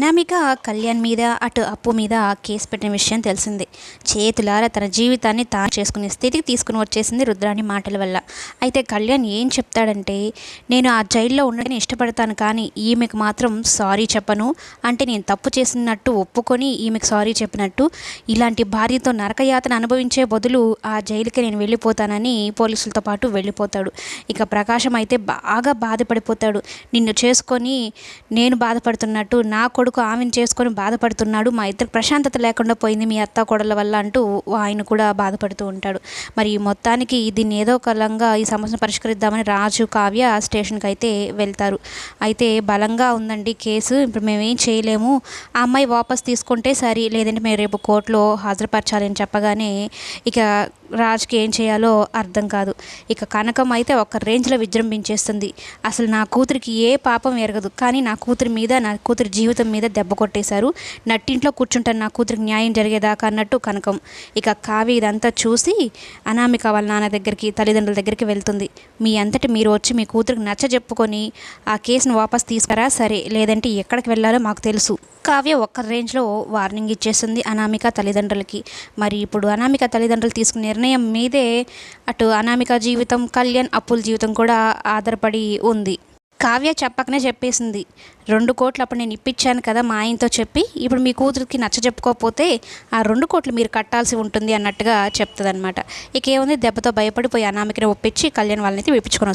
అనామిక కళ్యాణ్ మీద అటు అప్పు మీద కేసు పెట్టిన విషయం తెలిసిందే. చేతులారా తన జీవితాన్ని తాను చేసుకునే స్థితికి తీసుకుని వచ్చేసింది రుద్రాణి మాటల వల్ల. అయితే కళ్యాణ్ ఏం చెప్తాడంటే, నేను ఆ జైల్లో ఉండని ఇష్టపడతాను, కానీ ఈమెకు మాత్రం సారీ చెప్పను అంటే నేను తప్పు చేసినట్టు ఒప్పుకొని ఈమెకు సారీ చెప్పినట్టు, ఇలాంటి భార్యతో నరకయాతన అనుభవించే బదులు ఆ జైలుకి నేను వెళ్ళిపోతానని పోలీసులతో పాటు వెళ్ళిపోతాడు. ఇక ప్రకాశం అయితే బాగా బాధపడిపోతాడు. నిన్ను చేసుకొని నేను బాధపడుతున్నట్టు నా కొడుకు ఆమెను చేసుకొని బాధపడుతున్నాడు, మా ఇద్దరు ప్రశాంతత లేకుండా పోయింది మీ అత్త కోడళ్ళ వల్ల అంటూ ఆయన కూడా బాధపడుతూ ఉంటాడు. మరి మొత్తానికి దీన్ని ఏదో ఒకలంగా ఈ సమస్యను పరిష్కరిద్దామని రాజు కావ్య స్టేషన్కి అయితే వెళ్తారు. అయితే బలంగా ఉందండి కేసు, ఇప్పుడు మేమేం చేయలేము, ఆ అమ్మాయి వాపస్ తీసుకుంటే సరి, లేదంటే మేము రేపు కోర్టులో హాజరుపరచాలని చెప్పగానే ఇక రాజుకి ఏం చేయాలో అర్థం కాదు. ఇక కనకం అయితే ఒక రేంజ్లో విజృంభించేస్తుంది. అసలు నా కూతురికి ఏ పాపం ఎరగదు, కానీ నా కూతురి మీద నా కూతురి జీవితం మీద దెబ్బ కొట్టేశారు, నట్టింట్లో కూర్చుంటాను నా కూతురికి న్యాయం జరిగేదాకా అన్నట్టు కనకం. ఇక కావ్య ఇదంతా చూసి అనామిక వాళ్ళ నాన్న దగ్గరికి తల్లిదండ్రుల దగ్గరికి వెళ్తుంది. మీ అంతటి మీరు వచ్చి మీ కూతురికి నచ్చ చెప్పుకొని ఆ కేసును వాపస్ తీసుకురా సరే, లేదంటే ఎక్కడికి వెళ్ళాలో మాకు తెలుసు. కావ్య ఒక్క రేంజ్లో వార్నింగ్ ఇచ్చేస్తుంది అనామిక తల్లిదండ్రులకి. మరి ఇప్పుడు అనామిక తల్లిదండ్రులు తీసుకునే నిర్ణయం మీదే అటు అనామిక జీవితం, కళ్యాణ్ అప్పుల జీవితం కూడా ఆధారపడి ఉంది. కావ్య చెప్పకనే చెప్పేసింది, 2 కోట్లు అప్పుడు నేను ఇప్పించాను కదా మా ఆయనతో చెప్పి, ఇప్పుడు మీ కూతురికి నచ్చ చెప్పుకోకపోతే ఆ 2 కోట్లు మీరు కట్టాల్సి ఉంటుంది అన్నట్టుగా చెప్తుంది అనమాట. ఇక ఏముంది, దెబ్బతో భయపడిపోయి అనామికని ఒప్పించి కళ్యాణ్ వాళ్ళని విడిపించుకొని వస్తుంది.